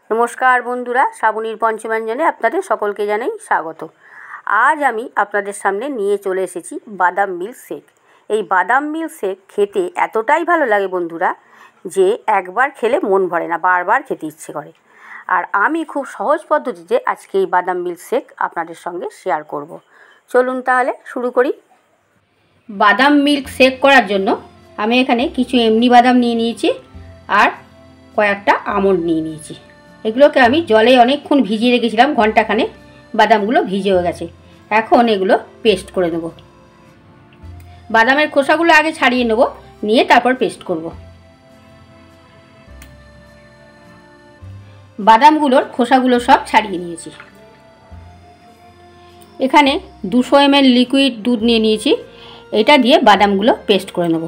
নমস্কার বন্ধুরা, শ্রাবণীর পঞ্চব্যঞ্জনে আপনাদের সকলকে জানাই স্বাগত। আজ আমি আপনাদের সামনে নিয়ে চলে এসেছি বাদাম মিল্ক শেক। এই বাদাম মিল্ক শেক খেতে এতটাই ভালো লাগে বন্ধুরা যে একবার খেলে মন ভরে না, বারবার খেতে ইচ্ছে করে। আর আমি খুব সহজ পদ্ধতিতে আজকে এই বাদাম মিল্ক শেক আপনাদের সঙ্গে শেয়ার করব। চলুন তাহলে শুরু করি। বাদাম মিল্ক শেক করার জন্য আমি এখানে কিছু এমনি বাদাম নিয়ে নিয়েছি আর কয়েকটা আমন্ড নিয়ে নিয়েছি। এগুলোকে আমি জলে অনেকক্ষণ ভিজিয়ে রেখেছিলাম, ঘন্টাখানে। বাদামগুলো ভিজেও গেছে। এখন এগুলো পেস্ট করে নেব। বাদামের খোসাগুলো আগে ছাড়িয়ে নেব, নিয়ে তারপর পেস্ট করব। বাদামগুলোর খোসাগুলো সব ছাড়িয়ে নিয়েছি। এখানে 200 ml লিকুইড দুধ নিয়ে নিয়েছি। এটা দিয়ে বাদামগুলো পেস্ট করে নেব।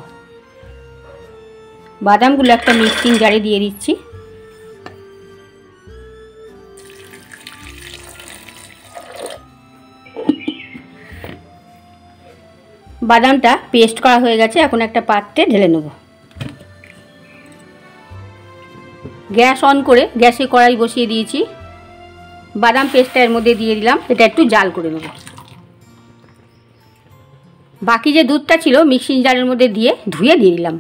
বাদামগুলো একটা মিক্সিং জারে দিয়ে দিচ্ছি। বাদামটা পেস্ট করা হয়ে গেছে, এখন একটা পাত্রে ঢেলে নেব। গ্যাস অন করে গ্যাসে কড়াই বসিয়ে দিয়েছি। বাদাম পেস্টটা এর মধ্যে দিয়ে দিলাম, এটা একটু জাল করে নেব। বাকি যে দুধটা ছিল মিক্সিং জারের মধ্যে দিয়ে ধুয়ে দিয়ে দিলাম।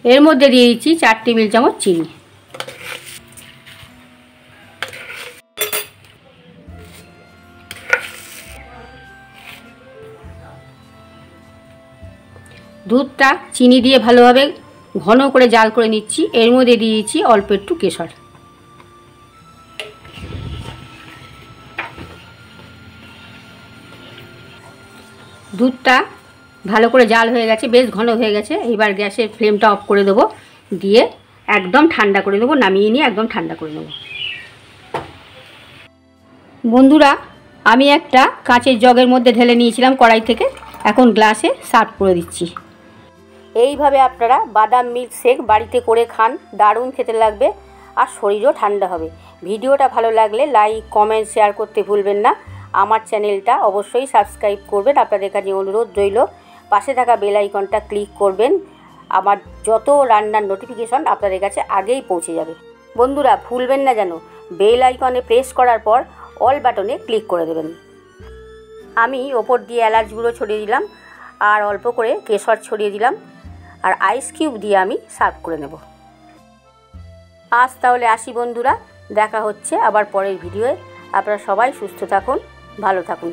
এর মধ্যে দিয়ে দিচ্ছি 4 টেবিল চামচ চিনি। দুধটা চিনি দিয়ে ভালোভাবে ঘন করে জাল করে নিচ্ছি। এর মধ্যে দিয়ে দিচ্ছি অল্প একটু কেশর। দুধটা ভালো করে জাল হয়ে গেছে, বেশ ঘন হয়ে গেছে। এবার গ্যাসের ফ্লেমটা অফ করে দেবো, দিয়ে একদম ঠান্ডা করে দেবো। নামিয়ে নিয়ে একদম ঠান্ডা করে নেব। বন্ধুরা, আমি একটা কাঁচের জগের মধ্যে ঢেলে নিয়েছিলাম কড়াই থেকে, এখন গ্লাসে সার্ভ করে দিচ্ছি। এইভাবে আপনারা বাদাম মিল্ক শেক বাড়িতে করে খান, দারুণ খেতে লাগবে আর শরীরও ঠান্ডা হবে। ভিডিওটা ভালো লাগলে লাইক, কমেন্ট, শেয়ার করতে ভুলবেন না। আমার চ্যানেলটা অবশ্যই সাবস্ক্রাইব করবেন, আপনাদের কাছে অনুরোধ রইল। পাশে থাকা বেল আইকনটা ক্লিক করবেন, আমার যত রান্নার নোটিফিকেশন আপনাদের কাছে আগেই পৌঁছে যাবে। বন্ধুরা, ভুলবেন না যেন বেল আইকনে প্রেস করার পর অল বাটনে ক্লিক করে দেবেন। আমি ওপর দিয়ে এলাচ গুঁড়ো ছড়িয়ে দিলাম আর অল্প করে কেশর ছড়িয়ে দিলাম, আর আইস কিউব দিয়ে আমি সার্ভ করে নেব। আজ তাহলে আসি বন্ধুরা, দেখা হচ্ছে আবার পরের ভিডিওয়ে। আপনারা সবাই সুস্থ থাকুন, ভালো থাকুন।